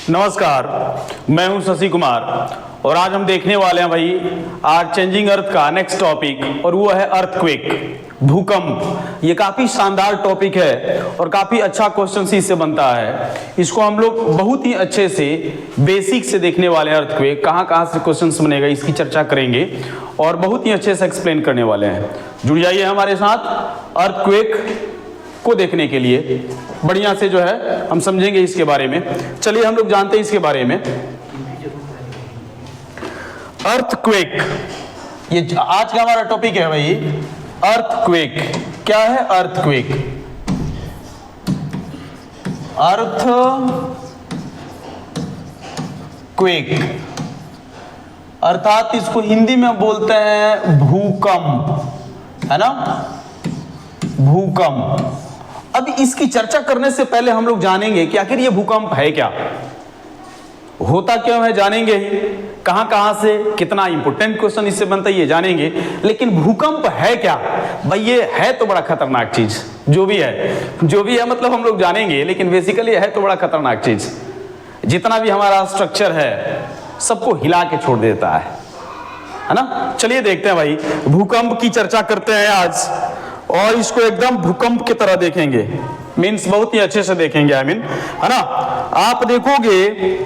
नमस्कार, मैं हूं शशि कुमार और आज हम देखने वाले हैं भाई आज चेंजिंग अर्थ का नेक्स्ट टॉपिक और वो है अर्थक्वेक, भूकंप। ये काफी शानदार टॉपिक है और काफी अच्छा क्वेश्चन इससे बनता है। इसको हम लोग बहुत ही अच्छे से बेसिक से देखने वाले हैं। अर्थक्वेक कहाँ से क्वेश्चंस बनेगा इसकी चर्चा करेंगे और बहुत ही अच्छे से एक्सप्लेन करने वाले हैं। जुड़ जाइए हमारे साथ अर्थक्वेक को देखने के लिए। बढ़िया से जो है हम समझेंगे इसके बारे में। चलिए हम लोग जानते हैं इसके बारे में। अर्थक्वेक, ये आज का हमारा टॉपिक है भाई, अर्थक्वेक। क्या है अर्थक्वेक? अर्थक्वेक अर्थात इसको हिंदी में बोलते हैं भूकंप, है ना, भूकंप। अब इसकी चर्चा करने से पहले हम लोग जानेंगे कि आखिर ये भूकंप है क्या, होता क्यों है, जानेंगे ही कहां से, कितना इंपॉर्टेंट क्वेश्चन इससे बनता है ये जानेंगे। लेकिन भूकंप है क्या भाई? ये है तो बड़ा खतरनाक चीज, जो भी है मतलब हम लोग जानेंगे, लेकिन बेसिकली है तो बड़ा खतरनाक चीज। जितना भी हमारा स्ट्रक्चर है सबको हिला के छोड़ देता है ना। चलिए देखते हैं भाई, भूकंप की चर्चा करते हैं आज और इसको एकदम भूकंप की तरह देखेंगे, मीन्स बहुत ही अच्छे से देखेंगे, है ना। आप देखोगे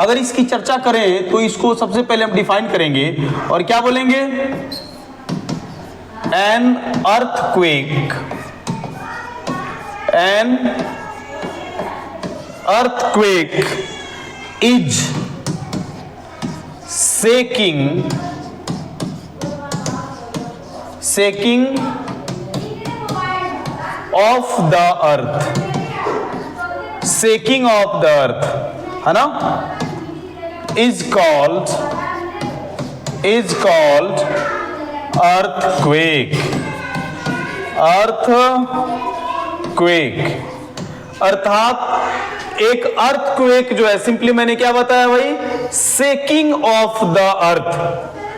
अगर इसकी चर्चा करें तो इसको सबसे पहले हम डिफाइन करेंगे और क्या बोलेंगे? An earthquake, an earthquake is shaking of the earth, shaking of the earth, है ना, is called earthquake, earthquake। अर्थात एक अर्थक्वेक जो है, सिंपली मैंने क्या बताया भाई, shaking of the earth,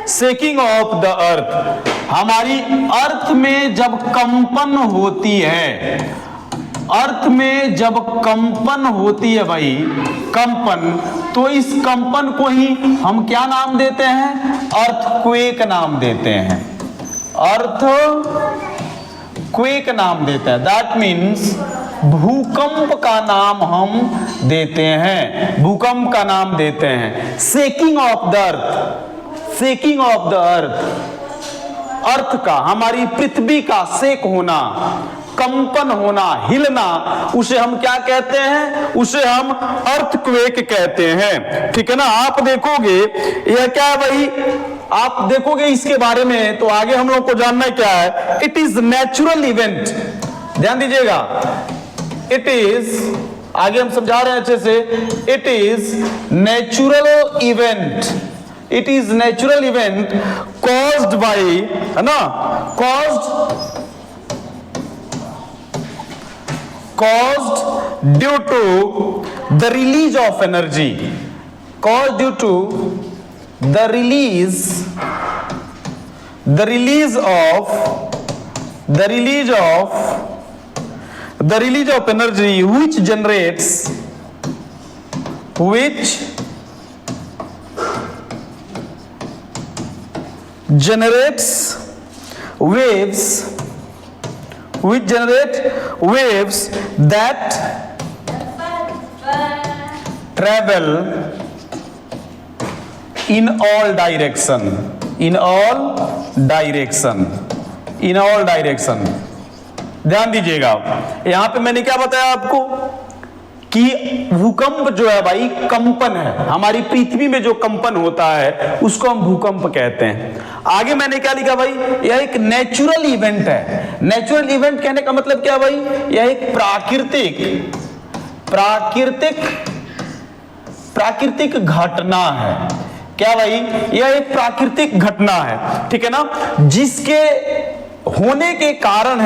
shaking of the अर्थ। हमारी अर्थ में जब कंपन होती है, अर्थ में जब कंपन होती है भाई, कंपन, तो इस कंपन को ही हम क्या नाम देते हैं? अर्थक्वेक नाम देते हैं, अर्थक्वेक नाम देते हैं। दैट मीन्स भूकंप का नाम हम देते हैं, भूकंप का नाम देते हैं। Shaking of the earth, shaking of the earth, earth का, हमारी पृथ्वी का शेक होना, कंपन होना, हिलना, उसे हम क्या कहते हैं? उसे हम अर्थक्वेक कहते हैं, ठीक है ना। आप देखोगे यह क्या है भाई, आप देखोगे इसके बारे में तो आगे हम लोग को जानना क्या है। इट इज नेचुरल इवेंट, ध्यान दीजिएगा, इट इज, आगे हम समझा रहे हैं अच्छे से, it is natural event, it is natural event caused by, है ना, caused due to the release of energy, caused due to the release of energy which generates waves which generate waves that travel in all direction, ध्यान दीजिएगा। यहां पे मैंने क्या बताया आपको कि भूकंप जो है भाई कंपन है, हमारी पृथ्वी में जो कंपन होता है उसको हम भूकंप कहते हैं। आगे मैंने क्या लिखा भाई, यह एक नेचुरल इवेंट है। नेचुरल इवेंट कहने का मतलब क्या भाई, यह एक प्राकृतिक घटना है। क्या भाई, यह एक प्राकृतिक घटना है, ठीक है ना, जिसके होने के कारण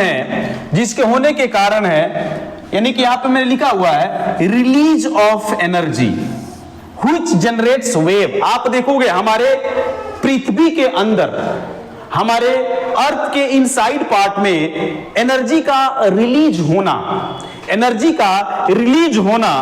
है, यानी कि यहां पे मैंने लिखा हुआ है release of energy which generates wave. आप देखोगे हमारे पृथ्वी के अंदर, हमारे अर्थ के इनसाइड पार्ट में एनर्जी का रिलीज होना, एनर्जी का रिलीज होना,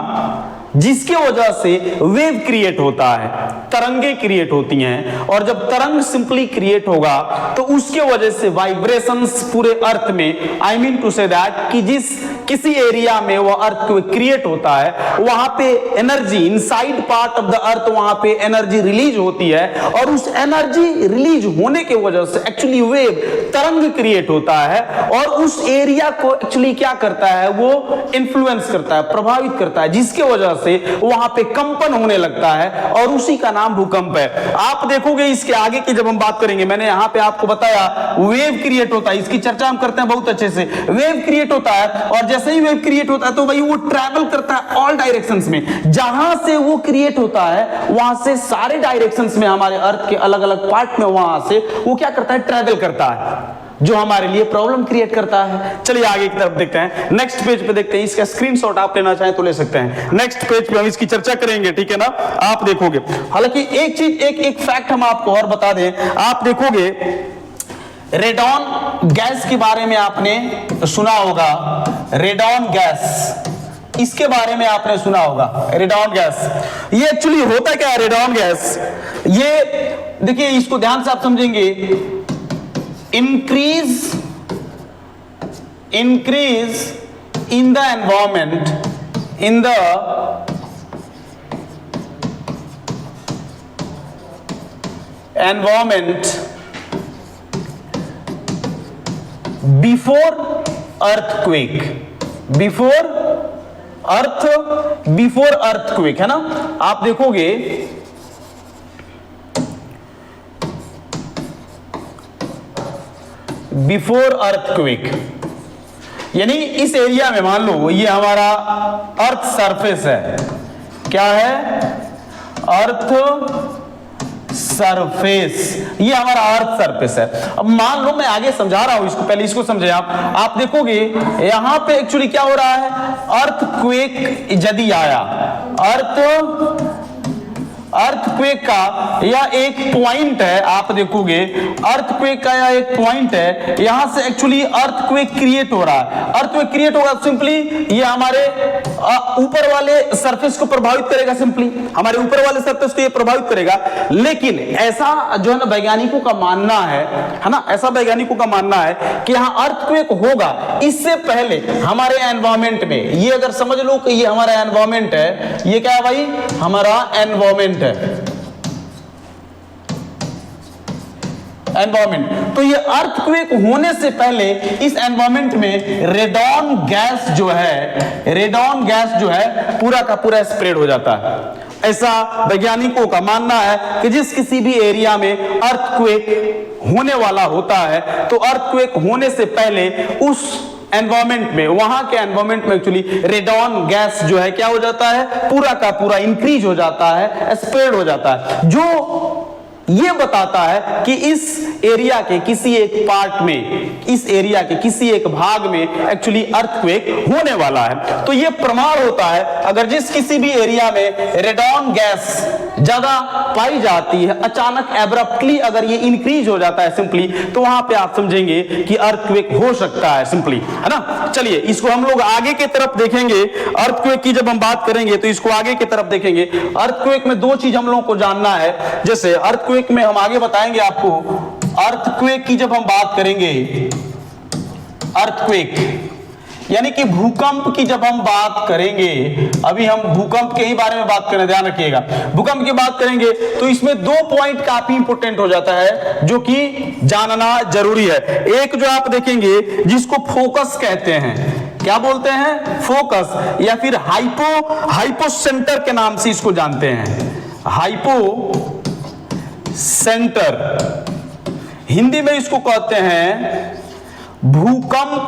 जिसके वजह से वेव क्रिएट होता है, तरंगे क्रिएट होती हैं। और जब तरंग सिंपली क्रिएट होगा तो उसके वजह से वाइब्रेशंस पूरे अर्थ में, I mean to say that कि जिस किसी एरिया में वो अर्थ क्रिएट होता है वहां पे energy inside part of the अर्थ, वहां पे एनर्जी रिलीज होती है और उस एनर्जी रिलीज होने के वजह से एक्चुअली वेव तरंग क्रिएट होता है और उस एरिया को एक्चुअली क्या करता है, वो इन्फ्लुएंस करता है, प्रभावित करता है, जिसके वजह से वहां पे कंपन होने लगता है और उसी का नाम भूकंप है। आप देखोगे इसके आगे की जब हम बात करेंगे, मैंने यहां पे आपको बताया वेव क्रिएट होता है, इसकी चर्चा हम करते हैं बहुत अच्छे से। वेव क्रिएट होता है और जैसे ही वेव क्रिएट होता है तो भाई वो ट्रैवल करता है ऑल डायरेक्शंस में। जहां से वो क्रिएट होता है वहां से सारे डायरेक्शंस में, हमारे अर्थ के अलग अलग पार्ट में वहां से वो क्या करता है, ट्रैवल करता है, जो हमारे लिए प्रॉब्लम क्रिएट करता है। चलिए आगे की तरफ देखते हैं, नेक्स्ट पेज पे देखते हैं। इसका स्क्रीनशॉट आप लेना चाहें तो ले सकते हैं। नेक्स्ट पेज पे हम इसकी चर्चा करेंगे, ठीक है ना। आप देखोगे, हालांकि एक चीज, एक फैक्ट हम आपको और बता दें, आप देखोगे रेडॉन गैस के बारे में आपने सुना होगा। रेडॉन गैस, इसके बारे में आपने सुना होगा, रेडॉन गैस। ये एक्चुअली होता क्या है रेडॉन गैस? ये देखिए, इसको ध्यान से आप समझेंगे। increase in the environment, in the environment before earthquake, before earthquake, है ना। आप देखोगे बिफोर अर्थक्वेक, यानी इस एरिया में मान लो ये हमारा अर्थ सरफेस है, क्या है, अर्थ सरफेस, ये हमारा अर्थ सरफेस है। अब मान लो मैं आगे समझा रहा हूं इसको, पहले इसको समझे आप देखोगे यहां पे एक्चुअली क्या हो रहा है, अर्थक्वेक यदि आया, अर्थक्वेक का यह एक पॉइंट है, आप देखोगे अर्थक्वेक का यह एक पॉइंट है, यहां से एक्चुअली अर्थक्वेक क्रिएट हो रहा है। अर्थक्वेक क्रिएट होगा सिंपली, ये हमारे ऊपर वाले सरफेस को प्रभावित करेगा, सिंपली हमारे ऊपर वाले सरफेस को ये प्रभावित करेगा। लेकिन ऐसा जो है ना वैज्ञानिकों का मानना है ना, ऐसा वैज्ञानिकों का मानना है कि यहां अर्थक्वेक होगा इससे पहले हमारे एनवायरमेंट में, ये अगर समझ लो कि ये हमारा एनवायरमेंट है, ये क्या है भाई, हमारा एनवायरमेंट, तो ये अर्थक्वेक होने से पहले इस एनवायरमेंट में रेडॉन गैस जो है पूरा का पूरा स्प्रेड हो जाता है। ऐसा वैज्ञानिकों का मानना है कि जिस किसी भी एरिया में अर्थक्वेक होने वाला होता है तो अर्थक्वेक होने से पहले उस एनवायरमेंट में, वहां के एनवायरमेंट में एक्चुअली रेडॉन गैस जो है क्या हो जाता है, पूरा का पूरा इंक्रीज हो जाता है, स्प्रेड हो जाता है, जो ये बताता है कि इस एरिया के किसी एक पार्ट में, इस एरिया के किसी एक भाग में एक्चुअली अर्थक्वेक होने वाला है। तो ये प्रमाण होता है, अगर जिस किसी भी एरिया में रेडॉन गैस ज्यादा पाई जाती है, अचानक एब्रप्टली अगर ये इंक्रीज हो जाता है सिंपली, तो वहां पे आप समझेंगे कि अर्थक्वेक हो सकता है सिंपली, है ना। चलिए इसको हम लोग आगे की तरफ देखेंगे, अर्थक्वेक की जब हम बात करेंगे तो इसको आगे की तरफ देखेंगे। अर्थक्वेक में दो चीज हम लोगों को जानना है, जैसे अर्थक्वेक में हम आगे बताएंगे आपको, अर्थक्वेक की जब हम बात करेंगे, अर्थक्वेक यानी कि भूकंप की जब हम बात करेंगे, अभी हम भूकंप के ही बारे में बात करें, ध्यान रखिएगा, भूकंप की बात करेंगे तो इसमें दो पॉइंट काफी इंपोर्टेंट हो जाता है जो कि जानना जरूरी है। एक जो आप देखेंगे जिसको फोकस कहते हैं, क्या बोलते हैं, फोकस, या फिर हाइपो सेंटर के नाम से इसको जानते हैं, हाइपो सेंटर, हिंदी में इसको कहते हैं भूकंप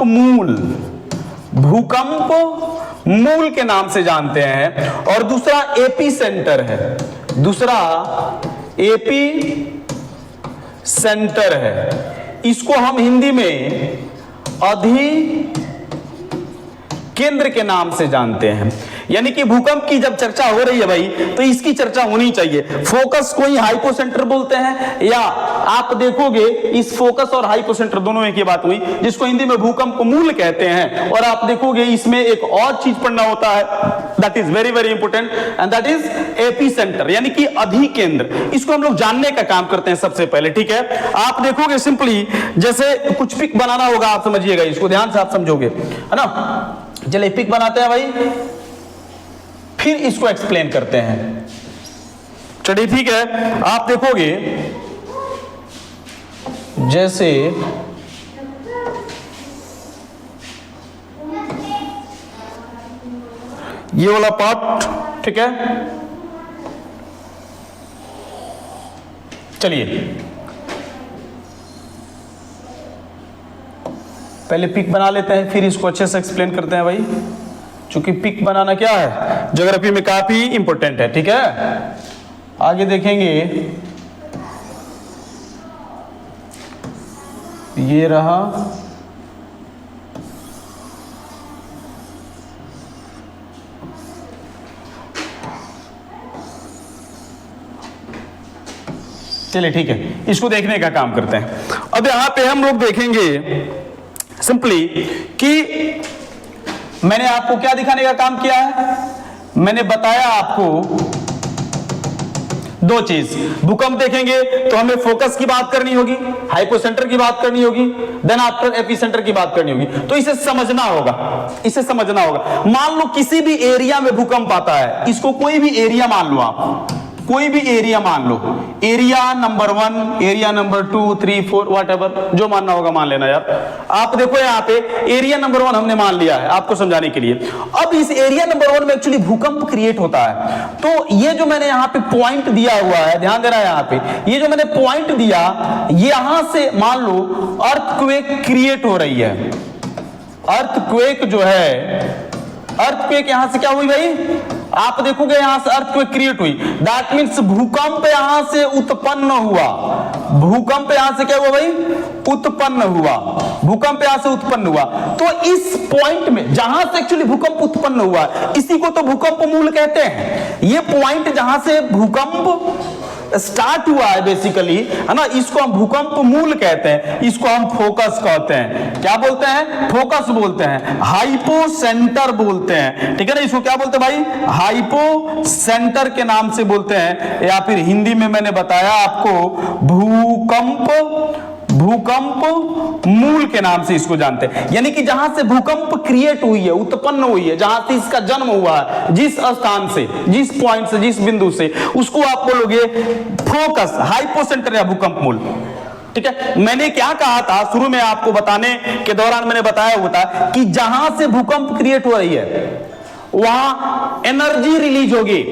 मूल के नाम से जानते हैं। और दूसरा एपी सेंटर है, दूसरा एपी सेंटर है, इसको हम हिंदी में अधिकेंद्र के नाम से जानते हैं। यानी कि भूकंप की जब चर्चा हो रही है भाई तो इसकी चर्चा होनी चाहिए। फोकस को ही हाइपोसेंटर बोलते हैं, या आप देखोगे इस फोकस और हाइपोसेंटर दोनों में की बात हुई, जिसको हिंदी में भूकंप मूल कहते हैं। और आप देखोगे इसमें एक और चीज पढ़ना होता है, that is very very important, and that is epicentre, यानी कि अधिकेंद्र। इसको हम लोग जानने का काम करते हैं सबसे पहले, ठीक है। आप देखोगे सिंपली जैसे कुछ पिक बनाना होगा, आप समझिएगा, इसको ध्यान से आप समझोगे, है ना। चलिए पिक बनाते हैं भाई, फिर इसको एक्सप्लेन करते हैं। चलिए ठीक है, आप देखोगे जैसे ये वाला पार्ट, ठीक है। चलिए पहले पिक बना लेते हैं, फिर इसको अच्छे से एक्सप्लेन करते हैं भाई, क्योंकि पिक बनाना क्या है, ज्योग्राफी में काफी इंपॉर्टेंट है, ठीक है। आगे देखेंगे, ये रहा, चलिए ठीक है, इसको देखने का काम करते हैं। अब यहां पे हम लोग देखेंगे सिंपली कि मैंने आपको क्या दिखाने का काम किया है, मैंने बताया आपको दो चीज। भूकंप देखेंगे तो हमें फोकस की बात करनी होगी, हाइपोसेंटर की बात करनी होगी, देन आफ्टर एपिसेंटर की बात करनी होगी। तो इसे समझना होगा, इसे समझना होगा। मान लो किसी भी एरिया में भूकंप आता है, इसको कोई भी एरिया मान लो, आप कोई भी एरिया मान लो, area number 1, area number 2, 3, 4, whatever जो मानना होगा मान लेना यार। आप देखो यहाँ पे एरिया नंबर 1 हमने मान लिया है आपको समझाने के लिए। अब इस एरिया नंबर 1 में एक्चुअली भूकंप क्रिएट होता है। तो ये जो मैंने यहाँ पे पॉइंट दिया हुआ है, ध्यान देना यहाँ पे, ये जो मैंने पॉइंट दिया, यहां से मान लो अर्थक्वेक क्रिएट हो रही है। अर्थक्वेक जो है, अर्थक्वेक यहां से क्या हुई भाई, आप देखोगे यहां से अर्थक्वेक क्रिएट हुई, दैट मींस भूकंप यहां से उत्पन्न हुआ। भूकंप यहां से क्या हुआ भाई, उत्पन्न हुआ। भूकंप यहां से उत्पन्न हुआ। तो इस पॉइंट में जहां से एक्चुअली भूकंप उत्पन्न हुआ, इसी को तो भूकंप मूल कहते हैं। ये पॉइंट जहां से भूकंप स्टार्ट हुआ है बेसिकली, है ना, इसको हम भूकंप मूल कहते हैं, इसको हम फोकस कहते हैं। क्या बोलते हैं, फोकस बोलते हैं, हाइपोसेंटर बोलते हैं, ठीक है ना। इसको क्या बोलते हैं भाई, हाइपोसेंटर के नाम से बोलते हैं, या फिर हिंदी में मैंने बताया आपको भूकंप मूल के नाम से इसको जानते हैं। यानी कि जहां से भूकंप क्रिएट हुई है, उत्पन्न हुई है, जहां से इसका जन्म हुआ है, जिस स्थान से, जिस पॉइंट से, जिस बिंदु से, उसको आप बोलोगे फोकस, हाइपोसेंटर या भूकंप मूल, ठीक है। मैंने क्या कहा था शुरू में, आपको बताने के दौरान मैंने बताया हुआ था कि जहां से भूकंप क्रिएट हो रही है वहां एनर्जी रिलीज होगी।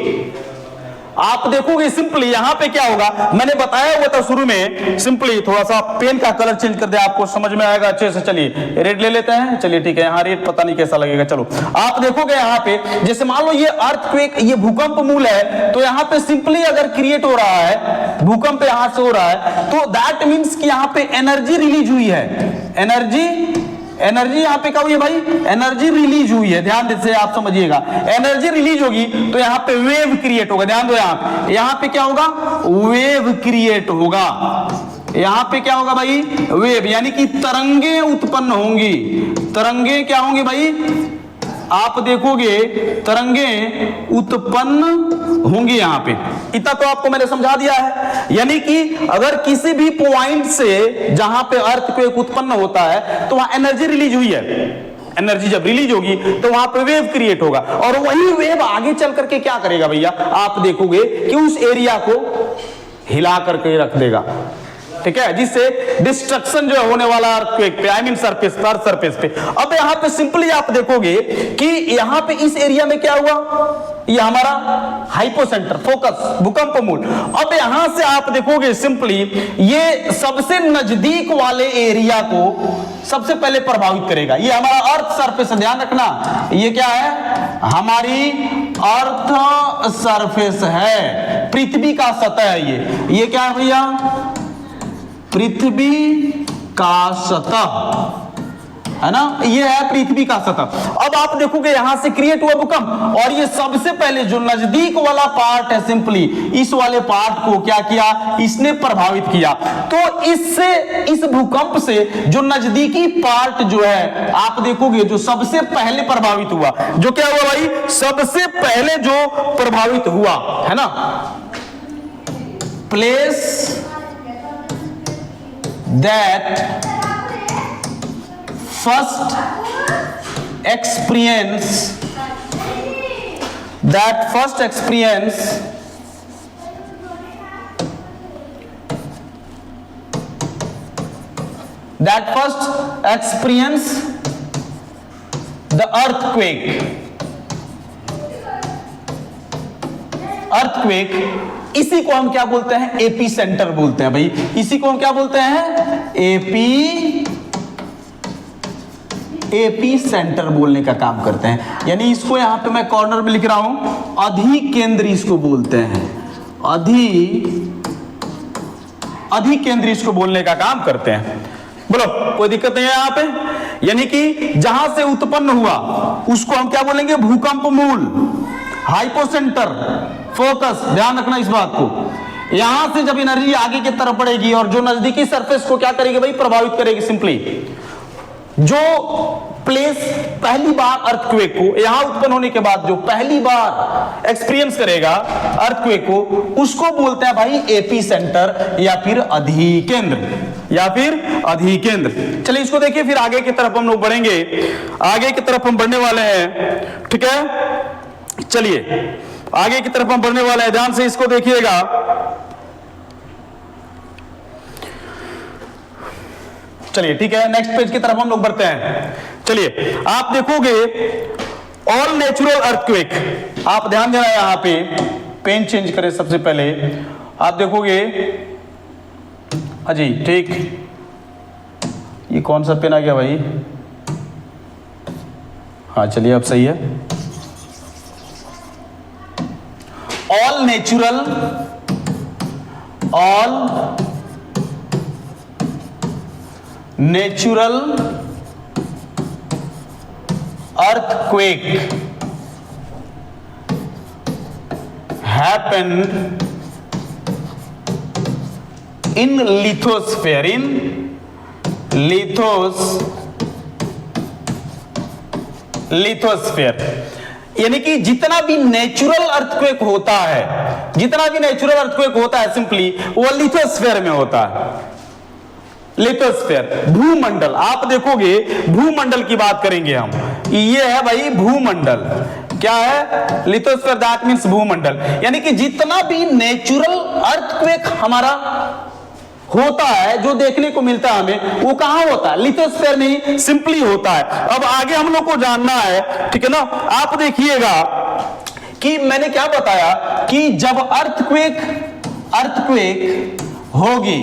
आप देखोगे सिंपली यहां पे क्या होगा, मैंने बताया हुआ था शुरू में, सिंपली थोड़ा सा पेन का कलर चेंज कर दे, आपको समझ में आएगा अच्छे से। चलिए रेड ले लेते हैं, चलिए ठीक है, यहाँ रेड पता नहीं कैसा लगेगा। चलो आप देखोगे यहाँ पे, जैसे मान लो ये अर्थक्वेक, ये भूकंप मूल है, तो यहाँ पे सिंपली अगर क्रिएट हो रहा है, भूकंप यहां से हो रहा है, तो दैट मीन्स कि यहाँ पे एनर्जी रिलीज हुई है। एनर्जी यहाँ पे क्या हुई है भाई, एनर्जी रिलीज हुई है। ध्यान से आप समझिएगा, एनर्जी रिलीज होगी तो यहाँ पे वेव क्रिएट होगा। ध्यान दो, यहाँ पे क्या होगा, वेव क्रिएट होगा। यहाँ पे क्या होगा भाई, वेव, यानी कि तरंगे उत्पन्न होंगी। तरंगे क्या होंगी भाई, आप देखोगे तरंगे उत्पन्न होंगी यहाँ पे। इतना तो आपको मैंने समझा दिया है। यानी कि अगर किसी भी पॉइंट से जहां पे अर्थक्वेक उत्पन्न होता है तो वहां एनर्जी रिलीज हुई है। एनर्जी जब रिलीज होगी तो वहां पे वेव क्रिएट होगा, और वही वेव आगे चल करके क्या करेगा भैया, आप देखोगे कि उस एरिया को हिला करके रख देगा, ठीक है, जिससे डिस्ट्रक्शन जो होने वाला अर्थक्वेक पे, आई मीन सरफेस पर, सरफेस पे। अब यहाँ पे सिंपली आप देखोगे कि यहाँ पे इस एरिया में क्या हुआ, ये हमारा हाइपोसेंटर, फोकस, भूकंप मूल। अब यहां से आप देखोगे सिंपली ये सबसे नजदीक वाले एरिया को सबसे पहले प्रभावित करेगा। ये हमारा अर्थ सरफेस, ध्यान रखना, ये क्या है, हमारी अर्थ सरफेस है, पृथ्वी का सतह है। ये क्या है भैया, पृथ्वी का सतह, है ना, ये है पृथ्वी का सतह। अब आप देखोगे यहां से क्रिएट हुआ भूकंप, और ये सबसे पहले जो नजदीक वाला पार्ट है, सिंपली इस वाले पार्ट को क्या किया, इसने प्रभावित किया। तो इससे, इस भूकंप से जो नजदीकी पार्ट जो है, आप देखोगे जो सबसे पहले प्रभावित हुआ, जो क्या हुआ भाई, सबसे पहले जो प्रभावित हुआ, है ना, place that first experience that first experience the earthquake इसी को हम क्या बोलते हैं, एपी सेंटर बोलते हैं भाई। इसी को हम क्या बोलते हैं, एपी सेंटर बोलने का काम करते हैं। यानी इसको यहां पे मैं कॉर्नर में लिख रहा हूं, अधिकेंद्र इसको बोलते हैं, अधिकेंद्र इसको बोलने का काम करते हैं। बोलो, कोई दिक्कत नहीं है यहां पे। यानी कि जहां से उत्पन्न हुआ उसको हम क्या बोलेंगे, भूकंप मूल, हाइपोसेंटर, फोकस, ध्यान रखना इस बात को। यहां से जब एनर्जी आगे की तरफ बढ़ेगी और जो नजदीकी सरफेस को क्या करेगी भाई, प्रभावित करेगी। सिंपली जो प्लेस पहली बार अर्थक्वेक को यहां उत्पन्न होने के बाद जो पहली बार एक्सपीरियंस करेगा अर्थक्वेक को, उसको बोलते हैं भाई एपी सेंटर या फिर अधिकेंद्र, या फिर अधिकेंद्र। चलिए इसको देखिए, फिर आगे की तरफ हम लोग बढ़ेंगे, आगे की तरफ हम बढ़ने वाले हैं, ठीक है। चलिए आगे की तरफ हम बढ़ने वाले हैं, ध्यान से इसको देखिएगा। चलिए ठीक है, नेक्स्ट पेज की तरफ हम लोग बढ़ते हैं। चलिए आप देखोगे ऑल नेचुरल अर्थक्वेक, आप ध्यान देना यहां पे, पेन चेंज करें सबसे पहले। आप देखोगे, अजी ठीक, ये कौन सा पेन आ गया भाई, हाँ चलिए अब सही है। All natural, all natural earthquake happened in lithosphere, lithosphere यानी कि जितना भी नेचुरल अर्थक्वेक होता है, जितना भी नेचुरल अर्थक्वेक होता है सिंपली वो लिथोस्फेयर में होता है। लिथोस्फेयर भूमंडल, आप देखोगे भूमंडल की बात करेंगे हम, ये है भाई भूमंडल। क्या है, लिथोस्फेयर, दैट मींस भूमंडल। यानी कि जितना भी नेचुरल अर्थक्वेक हमारा होता है, जो देखने को मिलता है हमें, वो कहां होता है, लिथोस्फेयर में ही सिंपली होता है। अब आगे हम लोग को जानना है, ठीक है ना। आप देखिएगा कि मैंने क्या बताया कि जब अर्थक्वेक होगी,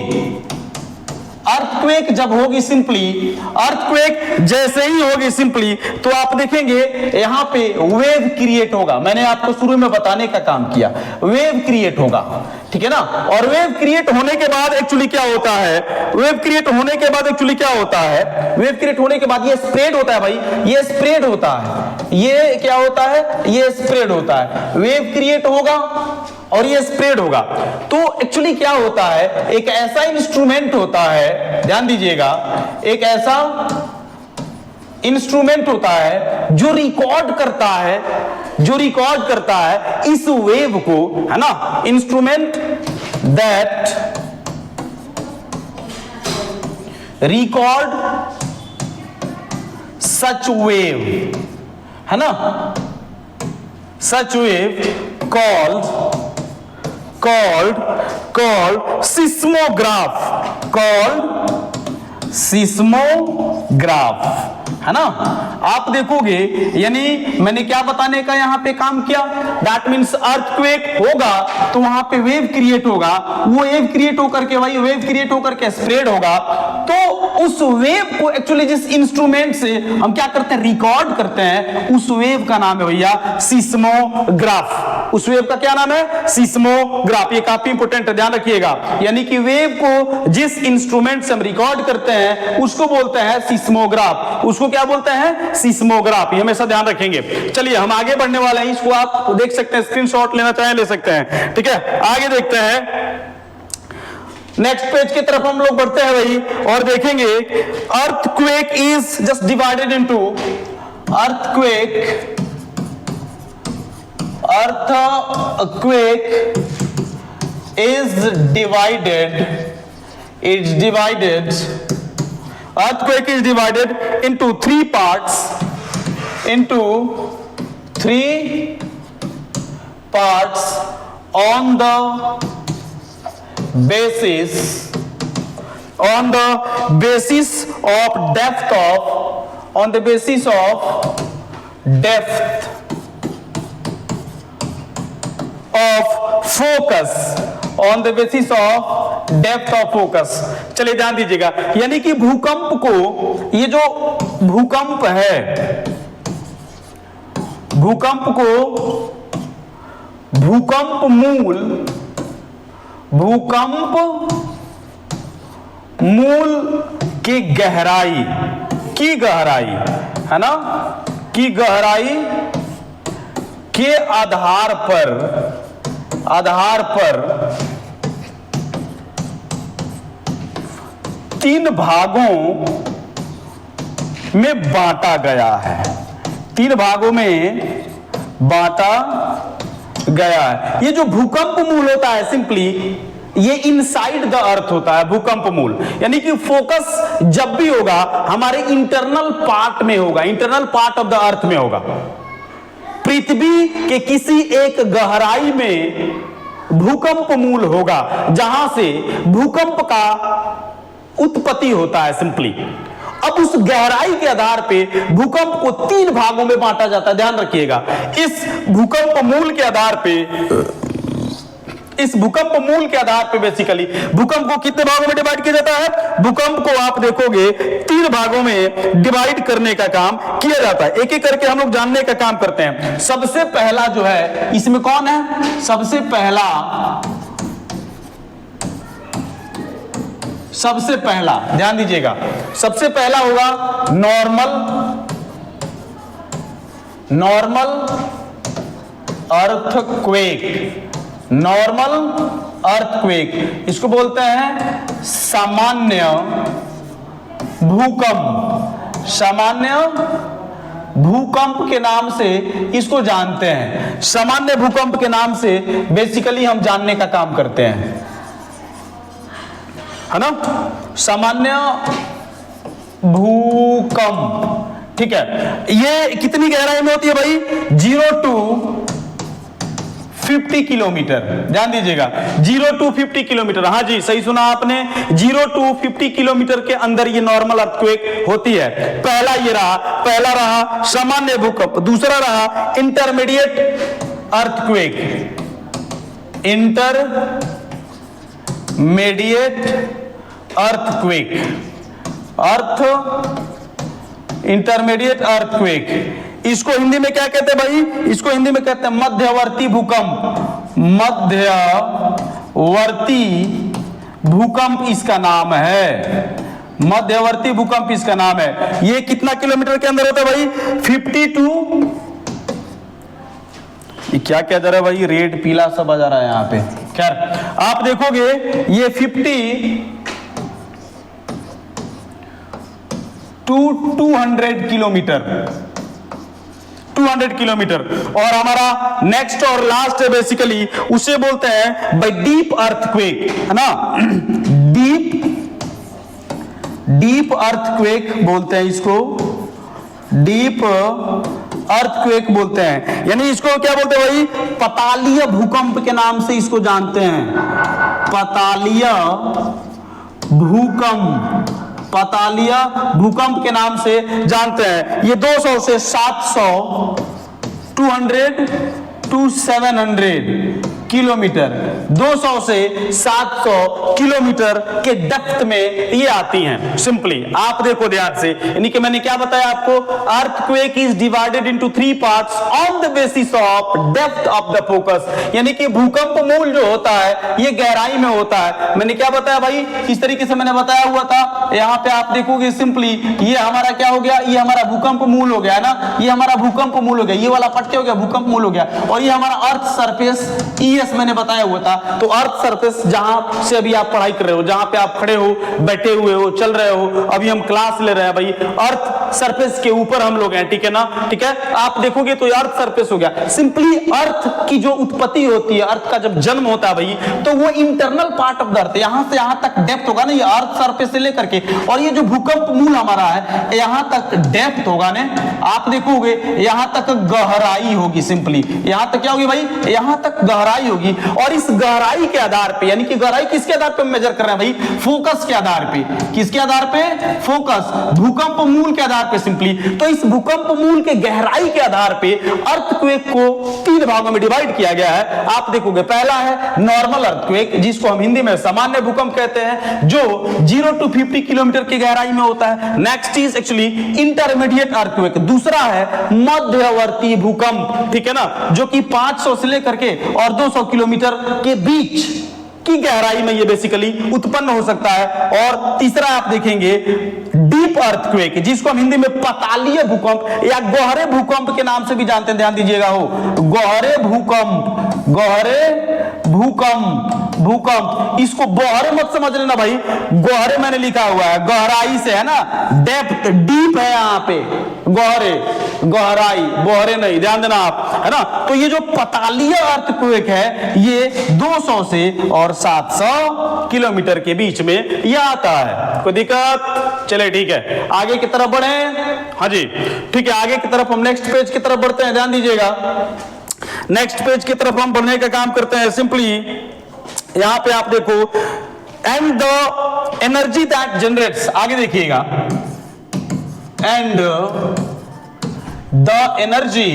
अर्थक्वेक जब होगी, सिंपली अर्थक्वेक जैसे ही होगी सिंपली, तो आप देखेंगे यहां पे वेव क्रिएट होगा। मैंने आपको शुरू में बताने का काम किया, वेव क्रिएट होगा, ठीक है ना। और वेव क्रिएट होने के बाद एक्चुअली क्या होता है, वेव क्रिएट होने के बाद एक्चुअली क्या होता है, वेव क्रिएट होने के बाद ये स्प्रेड होता है भाई, ये स्प्रेड होता है, ये क्या होता है, ये स्प्रेड होता है। वेव क्रिएट होगा और ये स्प्रेड होगा। तो एक्चुअली क्या होता है, एक ऐसा इंस्ट्रूमेंट होता है, ध्यान दीजिएगा, एक ऐसा इंस्ट्रूमेंट होता है जो रिकॉर्ड करता है, इस वेव को, है ना। Instrument that record such wave, है ना, सच वेव called seismograph, है ना। आप देखोगे, यानी मैंने क्या बताने का यहां पे काम किया, दैट मींस अर्थक्वेक होगा तो वहां पे वेव क्रिएट होगा, वो वेव क्रिएट होकर के भाई वेव क्रिएट होकर के स्प्रेड होगा। तो उस वेव को एक्चुअली जिस इंस्ट्रूमेंट से हम क्या करते हैं, रिकॉर्ड करते हैं, उस वेव का नाम है भैया सिस्मोग्राफ। उस वेव का क्या नाम है, सिस्मोग्राफ। ये काफी इंपोर्टेंट है, ध्यान रखिएगा। यानी कि वेव को जिस इंस्ट्रूमेंट से हम रिकॉर्ड करते हैं उसको बोलते हैं सिस्मोग्राफ। उसको क्या बोलते हैं, सिस्मोग्राफ। ये हमेशा ध्यान रखेंगे। चलिए हम आगे बढ़ने वाले हैं, इसको आप देख सकते हैं, स्क्रीनशॉट लेना चाहें ले सकते हैं, ठीक है। आगे देखते हैं, नेक्स्ट पेज की तरफ हम लोग बढ़ते हैं भाई, और देखेंगे earthquake is just divided into, earthquake is divided earthquake is divided into three parts on the basis of depth of focus, on the basis of depth of focus। चलिए ध्यान दीजिएगा, यानी कि भूकंप को, ये जो भूकंप है, भूकंप को भूकंप मूल की गहराई है ना, की गहराई के आधार पर तीन भागों में बांटा गया है, तीन भागों में बांटा गया है। ये जो भूकंप मूल होता है, सिंपली ये इनसाइड द अर्थ होता है भूकंप मूल, यानी कि फोकस जब भी होगा हमारे इंटरनल पार्ट में होगा, इंटरनल पार्ट ऑफ द अर्थ में होगा। पृथ्वी के किसी एक गहराई में भूकंप मूल होगा, जहां से भूकंप का उत्पत्ति होता है सिंपली। अब उस गहराई के आधार पे भूकंप को तीन भागों में बांटा जाता है, ध्यान रखिएगा। इस भूकंप मूल के आधार पे बेसिकली भूकंप को कितने भागों में डिवाइड किया जाता है, भूकंप को आप देखोगे तीन भागों में डिवाइड करने का काम किया जाता है। एक एक करके हम लोग जानने का काम करते हैं। सबसे पहला जो है इसमें कौन है, सबसे पहला ध्यान दीजिएगा, सबसे पहला होगा नॉर्मल अर्थक्वेक, इसको बोलते हैं सामान्य भूकंप के नाम से इसको जानते हैं। सामान्य भूकंप के नाम से बेसिकली हम जानने का काम करते हैं, है ना, सामान्य भूकंप, ठीक है। ये कितनी गहराई में होती है भाई, 0 to 50 किलोमीटर, ध्यान दीजिएगा 0 to 50 किलोमीटर, हाँ जी सही सुना आपने, 0 to 50 किलोमीटर के अंदर ये नॉर्मल अर्थक्वेक होती है। पहला रहा सामान्य भूकंप, दूसरा रहा इंटरमीडिएट अर्थक्वेक, इंटरमीडिएट अर्थक्वेक। इसको हिंदी में क्या कहते हैं भाई, इसको हिंदी में कहते हैं मध्यवर्ती भूकंप इसका नाम है, मध्यवर्ती भूकंप इसका नाम है। ये कितना किलोमीटर के अंदर होता है भाई, 50 to, ये क्या कह जा रहा है भाई, रेड पीला सब आ जा रहा है यहाँ पे। खैर आप देखोगे ये 50 to 200 किलोमीटर। और हमारा नेक्स्ट और लास्ट है बेसिकली, उसे बोलते हैं भाई डीप अर्थक्वेक, है ना, डीप अर्थक्वेक बोलते हैं इसको, डीप अर्थक्वेक बोलते हैं। यानी इसको क्या बोलते हैं भाई, पतालीय भूकंप के नाम से इसको जानते हैं, पतालीय भूकंप के नाम से जानते हैं। ये 200 से 700 200 टू 700 किलोमीटर, 200 से 700 किलोमीटर के डेप्थ में ये आती हैं। सिंपली आप देखो ध्यान से, यानी कि मैंने क्या बताया आपको, earthquake is divided into 3 parts on the basis of depth of the focus, यानी कि भूकंप मूल जो होता है ये गहराई में होता है। मैंने क्या बताया भाई, किस तरीके से मैंने बताया हुआ था, यहां पे आप देखोगे सिंपली ये हमारा क्या हो गया, ये हमारा भूकंप मूल हो गया है ना, ये हमारा भूकंप मूल हो गया, ये वाला पट्टे हो गया भूकंप मूल हो गया, और ये हमारा अर्थ सरफेस ईएस मैंने बताया हुआ था। तो अर्थ सरफेस जहां से अभी आप पढ़ाई कर रहे हो, जहां पे आप खड़े हो, बैठे हुए हो, चल रहे हो, अभी हम क्लास ले रहे हैं भाई, अर्थ सरफेस के ऊपर हम लोग हैं, ठीक है ना, ठीक है। आप देखोगे तो अर्थ सरफेस हो गया। सिंपली अर्थ की जो उत्पत्ति होती है, अर्थ का जब जन्म होता है भाई, तो वो इंटरनल पार्ट ऑफ द अर्थ, यहां से यहां तक डेप्थ होगा ना, ये अर्थ सरफेस से लेकर के, और ये जो भूकंप मूल हमारा है यहां तक डेप्थ होगा ना, आप देखोगे यहां तक गहराई होगी। सिंपली यहां तक क्या होगी भाई, यहां तक गहराई होगी, और इस गहराई के आधार पे, यानी कि गहराई किसके आधार पे मेजर कर रहे हैं भाई, फोकस के आधार पे, किसके आधार पे, फोकस, भूकंप मूल के आधार पे। सिंपली तो इस भूकंप मूल के गहराई के आधार पे अर्थक्वेक को 3 भागों में डिवाइड किया गया है। आप देखोगे पहला है नॉर्मल अर्थक्वेक, जिसको हम हिंदी में सामान्य भूकंप कहते हैं, जो 0 to 50 किलोमीटर की गहराई में होता है। Next is actually intermediate earthquake, दूसरा है मध्यवर्ती भूकंप, ठीक है ना, जो कि 500 से लेकर के और 200 किलोमीटर के बीच की गहराई में ये बेसिकली उत्पन्न हो सकता है। और तीसरा आप देखेंगे डीप अर्थक्वेक, जिसको हम हिंदी में पतालीय भूकंप या गहरे भूकंप के नाम से भी जानते हैं, ध्यान दीजिएगा हो, गहरे भूकंप, गहरे भूकंप, भूकंप, इसको गहरे मत समझ लेना भाई, गहरे मैंने लिखा हुआ है, गहराई से है ना, डेप्थ, डीप है यहां पे, गहरे, गहराई, गहरे नहीं, ध्यान देना आप, है ना। तो ये जो पतालीय अर्थक्वेक है ये 200 से और 700 किलोमीटर के बीच में ये आता है। कोई दिक्कत? चले ठीक है, आगे की तरफ बढ़े। हाँ जी ठीक है, आगे की तरफ हम नेक्स्ट पेज की तरफ बढ़ते हैं, ध्यान दीजिएगा। नेक्स्ट पेज की तरफ हम बढ़ने का काम करते हैं। सिंपली यहां पे आप देखो, and the energy that generates, आगे देखिएगा, and the energy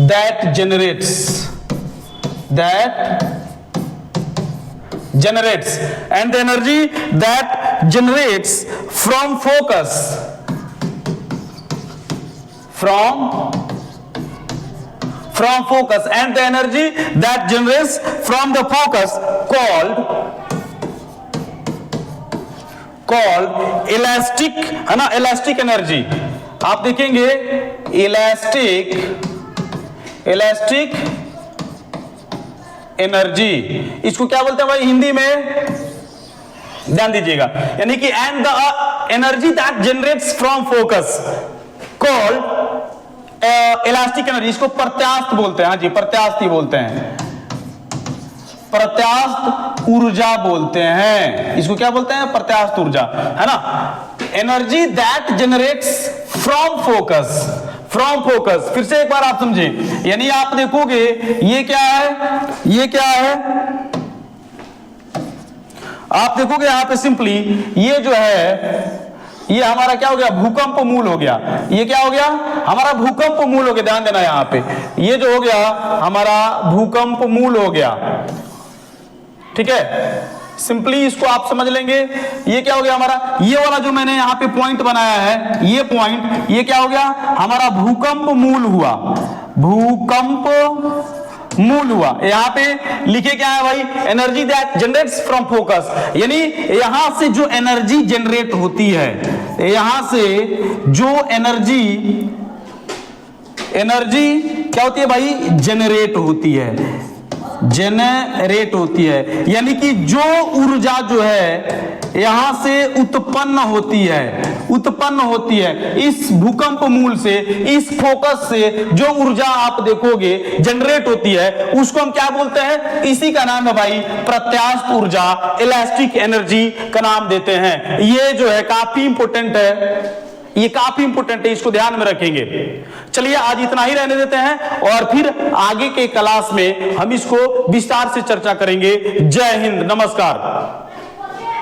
that generates and the energy that generates from focus and the energy that generates from the focus called elastic, है ना, elastic energy। आप देखेंगे इलास्टिक एनर्जी, इसको क्या बोलते हैं भाई हिंदी में, ध्यान दीजिएगा, यानी कि and the energy that generates from focus called elastic energy, इसको प्रत्यास्थ बोलते हैं। हाँ जी, प्रत्यास्थ ही बोलते हैं, प्रत्यास्थ ऊर्जा बोलते हैं, इसको क्या बोलते हैं, प्रत्यास्थ ऊर्जा, है ना। Energy that generates from focus, फिर से एक बार आप समझें, यानी आप देखोगे ये क्या है, ये क्या है, आप देखोगे यहां पे सिंपली ये जो है, ये हमारा क्या हो गया, भूकंप मूल हो गया, ये क्या हो गया, हमारा भूकंप मूल हो गया, ध्यान देना यहां पे, ये जो हो गया हमारा भूकंप मूल हो गया, ठीक है। सिंपली इसको आप समझ लेंगे, ये क्या हो गया हमारा, ये वाला जो मैंने यहां पे पॉइंट बनाया है, ये पॉइंट, ये क्या हो गया हमारा भूकंप मूल हुआ, भूकंप मूल हुआ। यहां पे लिखे क्या है भाई, energy that generates from focus, यानी यहां से जो एनर्जी जनरेट होती है, यहां से जो एनर्जी क्या होती है भाई, जनरेट होती है, यानी कि जो ऊर्जा जो है यहां से उत्पन्न होती है इस भूकंप मूल से, इस फोकस से जो ऊर्जा आप देखोगे जनरेट होती है, उसको हम क्या बोलते हैं, इसी का नाम है भाई प्रत्यास्थ ऊर्जा, इलास्टिक एनर्जी का नाम देते हैं। ये जो है काफी इंपोर्टेंट है, ये काफी इंपोर्टेंट है, इसको ध्यान में रखेंगे। चलिए आज इतना ही रहने देते हैं, और फिर आगे के क्लास में हम इसको विस्तार से चर्चा करेंगे। जय हिंद, नमस्कार।